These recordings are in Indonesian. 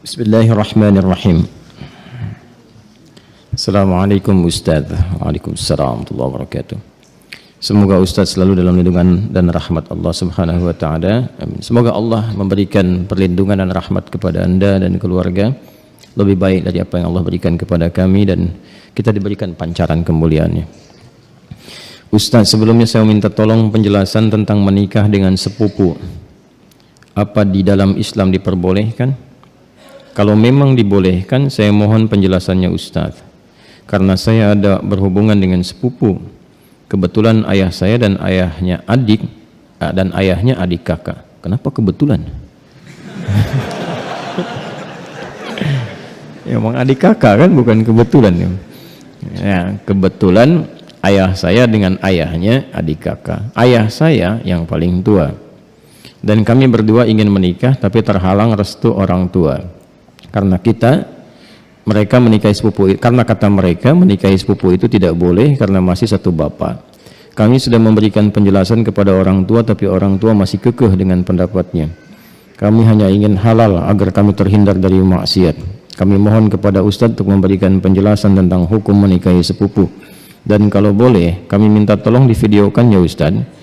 Bismillahirrahmanirrahim. Assalamualaikum Ustaz. Waalaikumsalam warahmatullahi wabarakatuh. Semoga Ustaz selalu dalam lindungan dan rahmat Allah Subhanahu wa taala. Amin. Semoga Allah memberikan perlindungan dan rahmat kepada Anda dan keluarga lebih baik dari apa yang Allah berikan kepada kami, dan kita diberikan pancaran kemuliaannya. Ustaz, sebelumnya saya minta tolong penjelasan tentang menikah dengan sepupu. Apa di dalam Islam diperbolehkan? Kalau memang dibolehkan, saya mohon penjelasannya Ustaz. Karena saya ada berhubungan dengan sepupu. Kebetulan ayah saya dan ayahnya adik, dan ayahnya adik kakak. Kenapa kebetulan? Ya, emang adik kakak kan, bukan kebetulan. Ya, kebetulan ayah saya dengan ayahnya adik kakak. Ayah saya yang paling tua. Dan kami berdua ingin menikah, tapi terhalang restu orang tua. Karena mereka menikahi sepupu, karena kata mereka menikahi sepupu itu tidak boleh karena masih satu bapak. Kami sudah memberikan penjelasan kepada orang tua, tapi orang tua masih kekeh dengan pendapatnya. Kami hanya ingin halal agar kami terhindar dari maksiat. Kami mohon kepada Ustadz untuk memberikan penjelasan tentang hukum menikahi sepupu. Dan kalau boleh, kami minta tolong divideokan ya Ustadz,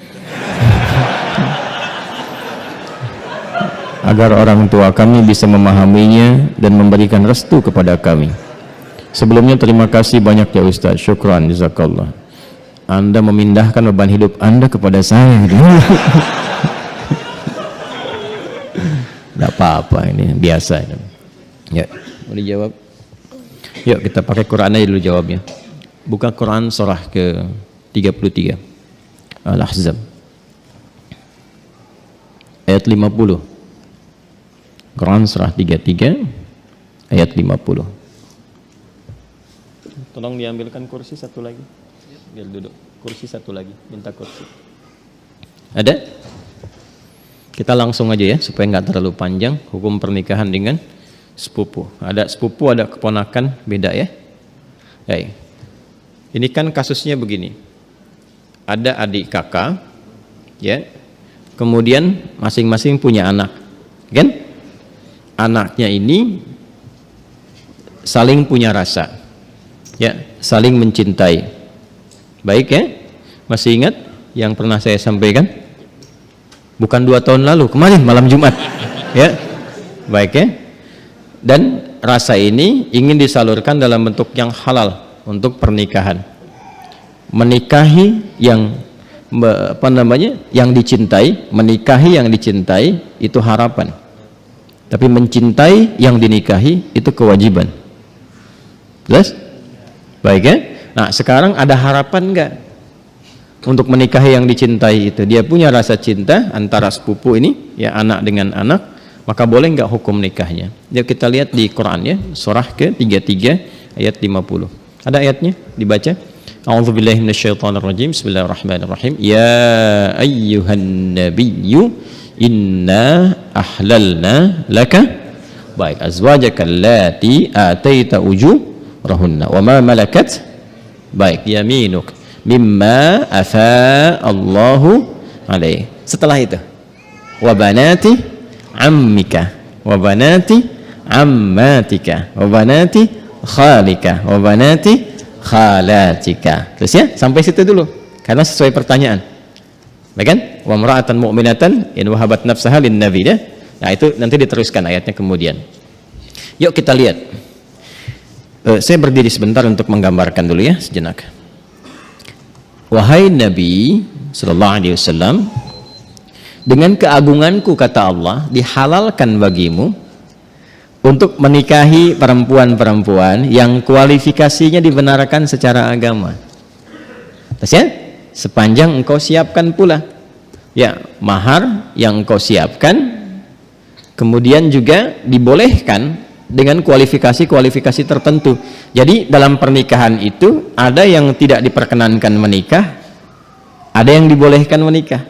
agar orang tua kami bisa memahaminya dan memberikan restu kepada kami. Sebelumnya terima kasih banyak ya Ustaz. Syukran, jazakallah. Anda memindahkan beban hidup Anda kepada saya. Tidak apa-apa, ini biasa. Ya, mau dijawab? Yuk kita pakai Quran aja dulu jawabnya. Buka Quran surah ke 33 Al-Ahzab ayat 50. Quran surah 33 ayat 50. Tolong diambilkan kursi satu lagi. Biar duduk. Kursi satu lagi. Minta kursi. Ada? Kita langsung aja ya supaya nggak terlalu panjang. Hukum pernikahan dengan sepupu. Ada sepupu, ada keponakan, beda ya. Baik. Ini kan kasusnya begini. Ada adik kakak, ya. Kemudian masing-masing punya anak, kan? Anaknya ini saling punya rasa, ya, saling mencintai. Baik ya, masih ingat yang pernah saya sampaikan? Bukan 2 tahun lalu, kemarin malam Jumat, ya, baik ya. Dan rasa ini ingin disalurkan dalam bentuk yang halal untuk pernikahan. Menikahi yang yang dicintai, menikahi yang dicintai itu harapan. Tapi mencintai yang dinikahi itu kewajiban. Jelas? Baik ya? Nah sekarang ada harapan enggak untuk menikahi yang dicintai itu? Dia punya rasa cinta antara sepupu ini, ya, anak dengan anak, maka boleh enggak hukum nikahnya? Yuk kita lihat di Quran ya, surah ke-33 ayat 50. Ada ayatnya? Dibaca. A'udzubillahi minasyaitonirrajim. Bismillahirrahmanirrahim. Ya ayyuhan nabiyyu inna ahlalna laka baik azwajaka allati ataita ujurahunna wa ma malakat baik yaminuk mimma afa Allahu alaih. Setelah itu wa banati ammika wa banati ammatika wa banati khalika wa banati khalatika. Terus ya, sampai situ dulu karena sesuai pertanyaan. Baik kan? Wa mar'atan mu'minatan in wahabat nafsaha lin nabi, ya. Nah, itu nanti diteruskan ayatnya kemudian. Yuk kita lihat. Saya berdiri sebentar untuk menggambarkan dulu ya sejenak. Wahai Nabi sallallahu alaihi wasallam, dengan keagunganku kata Allah, dihalalkan bagimu untuk menikahi perempuan-perempuan yang kualifikasinya dibenarkan secara agama. Terus ya? Sepanjang engkau siapkan pula, ya, mahar yang engkau siapkan, kemudian juga dibolehkan dengan kualifikasi-kualifikasi tertentu. Jadi dalam pernikahan itu ada yang tidak diperkenankan menikah, ada yang dibolehkan menikah.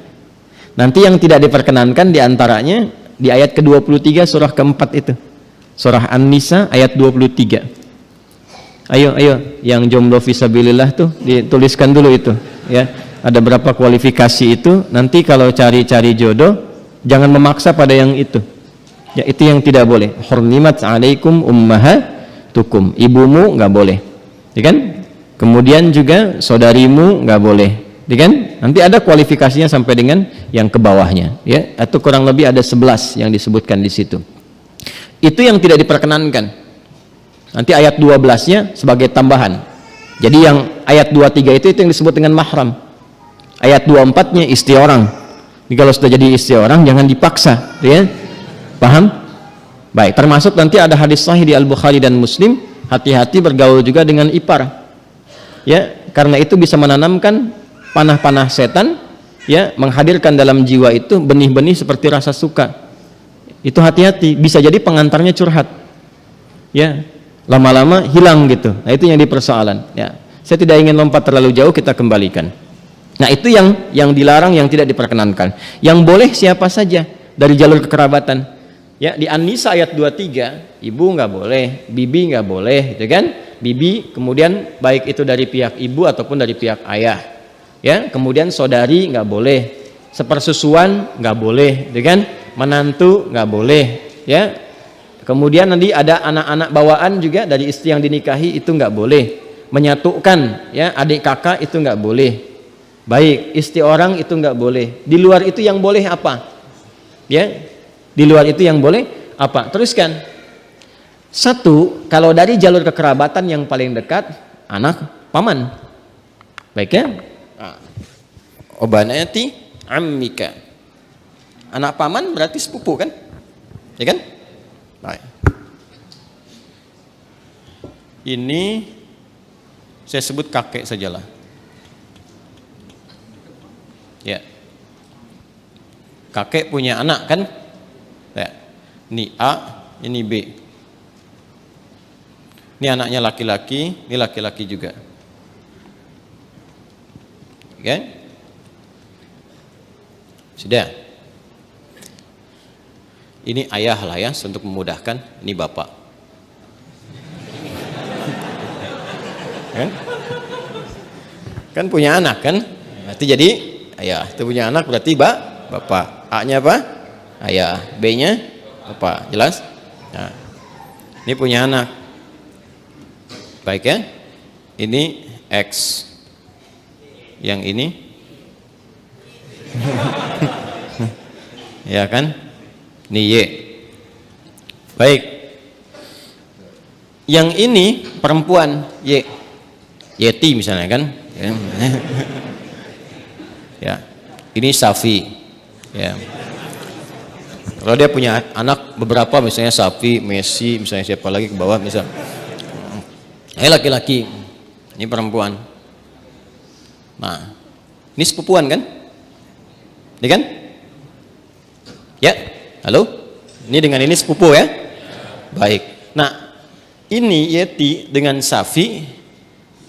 Nanti yang tidak diperkenankan diantaranya di ayat ke-23 surah keempat itu, surah An-Nisa ayat 23. Ayo yang jomblo fisabilillah tuh dituliskan dulu itu. Ya, ada berapa kualifikasi itu, nanti kalau cari-cari jodoh jangan memaksa pada yang itu, Ya, itu yang tidak boleh. Hurrimat 'alaikum ummahatukum. Ibumu nggak boleh. Ya kan? Kemudian juga saudarimu nggak boleh. Ya kan? Nanti ada kualifikasinya sampai dengan yang ke bawahnya, ya. Atau kurang lebih ada 11 yang disebutkan di situ. Itu yang tidak diperkenankan. Nanti ayat 12-nya sebagai tambahan. Jadi yang ayat 23 itu yang disebut dengan mahram. Ayat 24-nya istri orang. Jadi kalau sudah jadi istri orang jangan dipaksa, ya. Paham? Baik, termasuk nanti ada hadis sahih di Al-Bukhari dan Muslim, hati-hati bergaul juga dengan ipar. Ya, karena itu bisa menanamkan panah-panah setan, ya, menghadirkan dalam jiwa itu benih-benih seperti rasa suka. Itu hati-hati, bisa jadi pengantarnya curhat. Ya, lama-lama hilang gitu. Nah, itu yang dipersoalan, ya. Saya tidak ingin lompat terlalu jauh, kita kembalikan. Nah, itu yang dilarang, yang tidak diperkenankan. Yang boleh siapa saja dari jalur kekerabatan. Ya, di An-Nisa ayat 23, ibu nggak boleh, bibi nggak boleh, gitu kan? Bibi, kemudian baik itu dari pihak ibu ataupun dari pihak ayah. Ya, kemudian saudari nggak boleh, sepersusuan nggak boleh, gitu kan? Menantu nggak boleh, ya. Kemudian nanti ada anak-anak bawaan juga dari istri yang dinikahi, itu nggak boleh. Menyatukan, ya, adik kakak itu nggak boleh. Baik, istri orang itu nggak boleh. Di luar itu yang boleh apa? Ya. Di luar itu yang boleh apa? Teruskan. Satu, kalau dari jalur kekerabatan yang paling dekat, anak paman. Baik, ya. Obanati ammika. Anak paman berarti sepupu kan? Ya kan? Baik. Ini saya sebut kakek sajalah. Ya. Kakek punya anak kan? Ya. Ini A, ini B. Ini anaknya laki-laki, ini laki-laki juga. Oke? Sudah. Ini ayah lah ya, untuk memudahkan. Ini bapak. Kan punya anak kan? Berarti jadi ayah. Itu punya anak berarti bapak. A-nya apa? Ayah. B-nya bapak. Jelas? Nah, ini punya anak. Baik ya. Ini X. Yang ini ya kan? Ini Y. Baik. Yang ini perempuan Y. Yeti misalnya kan? Ya. Ini Safi. Ya. Kalau dia punya anak beberapa, misalnya Safi, Messi, misalnya siapa lagi ke bawah, misal. Laki-laki, ini perempuan. Nah, ini sepupuan kan? Ini kan? Ya, halo? Ini dengan ini sepupu ya? Baik. Nah, ini Yeti dengan Safi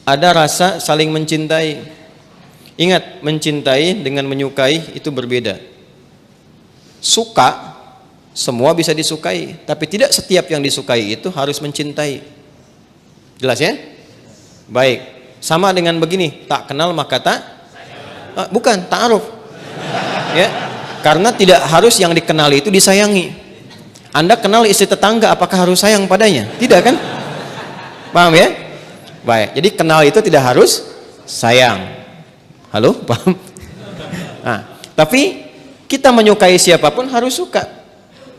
ada rasa saling mencintai. Ingat, mencintai dengan menyukai itu berbeda. Suka, semua bisa disukai, tapi tidak setiap yang disukai itu harus mencintai. Jelas ya? Baik. Sama dengan begini, tak kenal maka tak bukan ta'aruf. Ya. Karena tidak harus yang dikenali itu disayangi. Anda kenal istri tetangga, apakah harus sayang padanya? Tidak kan? Paham ya? Baik. Jadi kenal itu tidak harus sayang. Halo, paham? Nah, tapi kita menyukai siapapun harus suka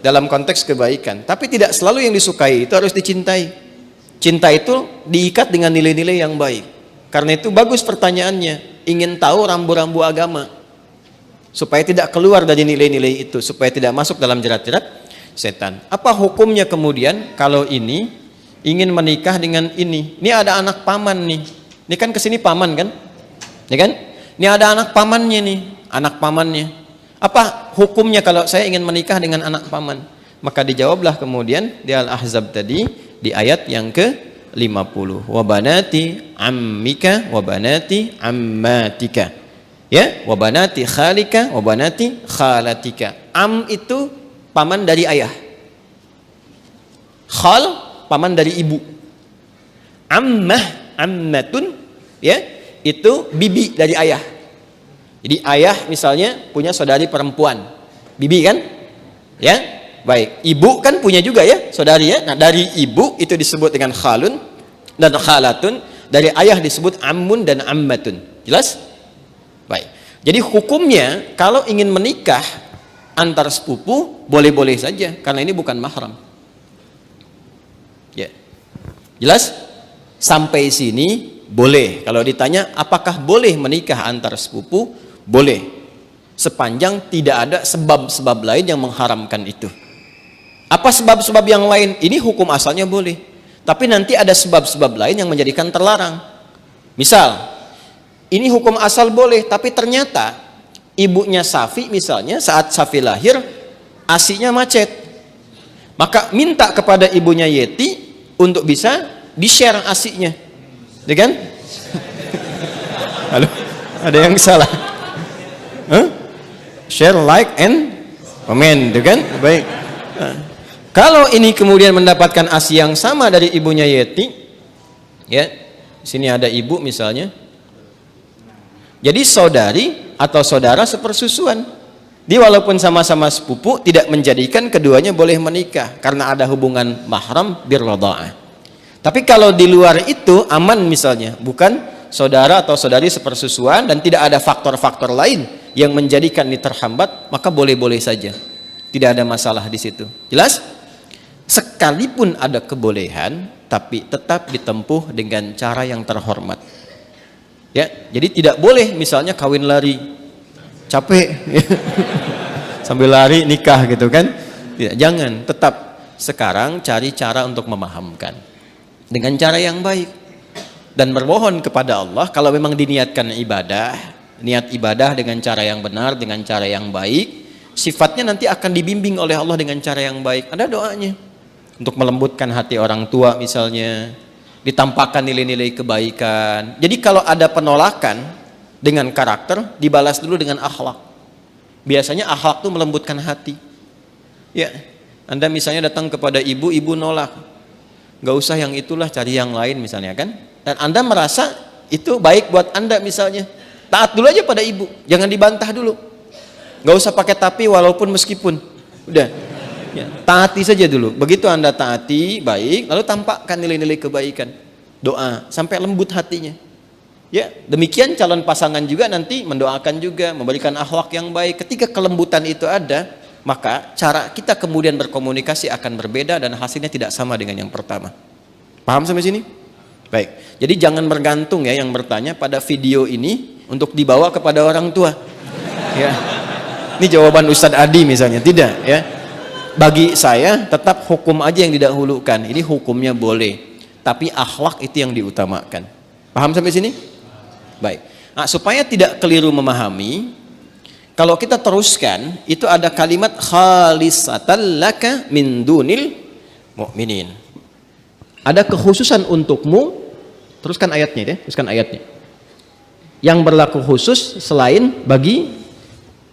dalam konteks kebaikan. Tapi tidak selalu yang disukai itu harus dicintai. Cinta itu diikat dengan nilai-nilai yang baik. Karena itu bagus pertanyaannya. Ingin tahu rambu-rambu agama supaya tidak keluar dari nilai-nilai itu, supaya tidak masuk dalam jerat-jerat setan. Apa hukumnya kemudian kalau ini ingin menikah dengan ini? Ini ada anak paman nih. Ini kan kesini paman kan? Ya kan? Ini ada anak pamannya nih, anak pamannya. Apa hukumnya kalau saya ingin menikah dengan anak paman? Maka dijawablah kemudian di Al-Ahzab tadi di ayat yang ke-50. Wa banati ammika wa banati ammatika. Ya, wa banati khalika wa banati khalatika. Am itu paman dari ayah. Khal paman dari ibu. Ammah, ammatun, ya, itu bibi dari ayah. Jadi ayah misalnya punya saudari perempuan, bibi kan? Ya. Baik, ibu kan punya juga ya, saudari ya. Nah, dari ibu itu disebut dengan khalun dan khalatun, dari ayah disebut ammun dan ammatun. Jelas? Baik. Jadi hukumnya kalau ingin menikah antar sepupu boleh-boleh saja karena ini bukan mahram. Ya. Jelas? Sampai sini boleh. Kalau ditanya apakah boleh menikah antar sepupu? Boleh. Sepanjang tidak ada sebab-sebab lain yang mengharamkan itu. Apa sebab-sebab yang lain? Ini hukum asalnya boleh. Tapi nanti ada sebab-sebab lain yang menjadikan terlarang. Misal, ini hukum asal boleh, tapi ternyata ibunya Safi misalnya saat Safi lahir, ASInya macet. Maka minta kepada ibunya Yeti untuk bisa di-share ASInya. Ya kan? Halo? Ada yang salah? Huh? Share, like, and comment, ya kan? Baik. Kalau ini kemudian mendapatkan ASI yang sama dari ibunya Yeti, ya, sini ada ibu misalnya, jadi saudari atau saudara sepersusuan, dia walaupun sama-sama sepupu tidak menjadikan keduanya boleh menikah karena ada hubungan mahram birradha'ah. Tapi kalau di luar itu aman misalnya, bukan saudara atau saudari sepersusuan dan tidak ada faktor-faktor lain yang menjadikan ini terhambat, maka boleh-boleh saja, tidak ada masalah di situ. Jelas? Sekalipun ada kebolehan, tapi tetap ditempuh dengan cara yang terhormat. Ya, jadi tidak boleh misalnya kawin lari, capek, sambil lari nikah gitu kan? Tidak, jangan. Tetap sekarang cari cara untuk memahamkan dengan cara yang baik dan bermohon kepada Allah. Kalau memang diniatkan ibadah, niat ibadah dengan cara yang benar, dengan cara yang baik, sifatnya nanti akan dibimbing oleh Allah dengan cara yang baik. Ada doanya. Untuk melembutkan hati orang tua misalnya, ditampakkan nilai-nilai kebaikan. Jadi kalau ada penolakan dengan karakter, dibalas dulu dengan akhlak. Biasanya akhlak itu melembutkan hati. Ya, Anda misalnya datang kepada ibu, ibu nolak, nggak usah yang itulah, cari yang lain misalnya kan. Dan Anda merasa itu baik buat Anda misalnya, taat dulu aja pada ibu, jangan dibantah dulu. Nggak usah pakai tapi walaupun meskipun, udah. Ya, taati saja dulu. Begitu Anda taati baik, lalu tampakkan nilai-nilai kebaikan, doa sampai lembut hatinya. Ya, demikian calon pasangan juga nanti mendoakan juga, memberikan akhlak yang baik. Ketika kelembutan itu ada, maka cara kita kemudian berkomunikasi akan berbeda dan hasilnya tidak sama dengan yang pertama. Paham sampai sini? Baik. Jadi jangan bergantung ya yang bertanya pada video ini untuk dibawa kepada orang tua. Ya. Ini jawaban Ustadz Adi misalnya, tidak ya. Bagi saya tetap hukum aja yang didahulukan. Ini hukumnya boleh, tapi akhlak itu yang diutamakan. Paham sampai sini? Baik. Nah, supaya tidak keliru memahami, kalau kita teruskan itu ada kalimat khalisatan laka min dunil mu'minin. Ada kekhususan untukmu. Teruskan ayatnya ya, teruskan ayatnya. Yang berlaku khusus selain bagi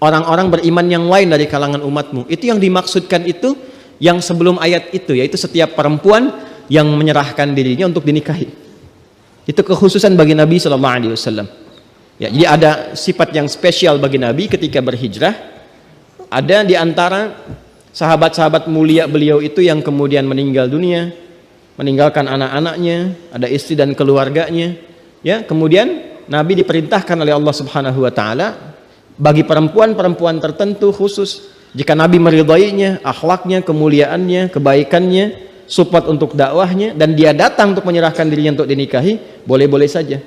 orang-orang beriman yang lain dari kalangan umatmu. Itu yang dimaksudkan itu yang sebelum ayat itu, yaitu setiap perempuan yang menyerahkan dirinya untuk dinikahi. Itu kekhususan bagi Nabi SAW. Ya, jadi ada sifat yang spesial bagi Nabi ketika berhijrah. Ada di antara sahabat-sahabat mulia beliau itu yang kemudian meninggal dunia, meninggalkan anak-anaknya, ada istri dan keluarganya. Ya, kemudian Nabi diperintahkan oleh Allah Subhanahu wa taala bagi perempuan-perempuan tertentu khusus, jika Nabi meridainya, akhlaknya, kemuliaannya, kebaikannya, support untuk dakwahnya, dan dia datang untuk menyerahkan dirinya untuk dinikahi, boleh-boleh saja,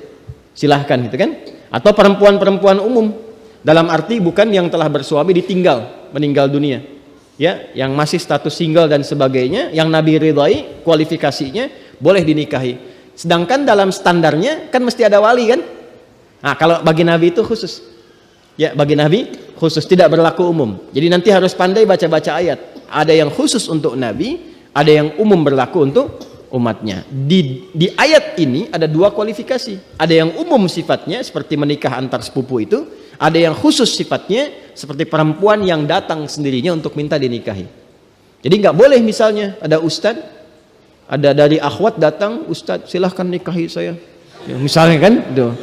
silahkan gitu kan. Atau perempuan-perempuan umum, dalam arti bukan yang telah bersuami ditinggal, meninggal dunia, ya, yang masih status single dan sebagainya, yang Nabi ridai kualifikasinya boleh dinikahi. Sedangkan dalam standarnya kan mesti ada wali kan. Nah, kalau bagi Nabi itu khusus. Ya, bagi Nabi khusus, tidak berlaku umum. Jadi nanti harus pandai baca-baca ayat. Ada yang khusus untuk Nabi, ada yang umum berlaku untuk umatnya. Di ayat ini ada dua kualifikasi. Ada yang umum sifatnya seperti menikah antar sepupu itu, ada yang khusus sifatnya seperti perempuan yang datang sendirinya untuk minta dinikahi. Jadi nggak boleh misalnya ada ustadz, ada dari akhwat datang, ustadz silahkan nikahi saya. Ya, misalnya kan, tuh.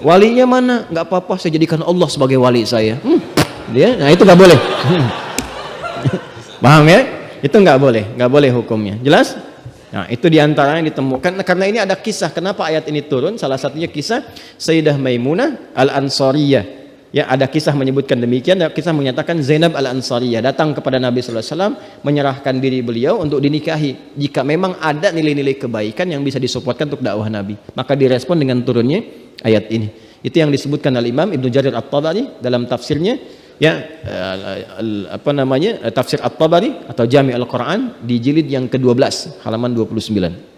Walinya mana? Nggak apa-apa, saya jadikan Allah sebagai wali saya. Dia, nah itu nggak boleh. Paham ya? Itu nggak boleh hukumnya. Jelas? Nah, itu diantara yang ditemukan. Karena ini ada kisah kenapa ayat ini turun. Salah satunya kisah Sayyidah Maimunah Al-Ansariyah. Ya, ada kisah menyebutkan demikian. Ada kisah menyatakan Zainab Al-Ansariyah datang kepada Nabi sallallahu alaihi wasallam menyerahkan diri beliau untuk dinikahi. Jika memang ada nilai-nilai kebaikan yang bisa disupportkan untuk dakwah Nabi, maka direspon dengan turunnya ayat ini. Itu yang disebutkan oleh Imam Ibnu Jarir At-Tabari dalam tafsirnya, ya, tafsir At-Tabari atau Jami' Al-Quran di jilid yang ke-12 halaman 29.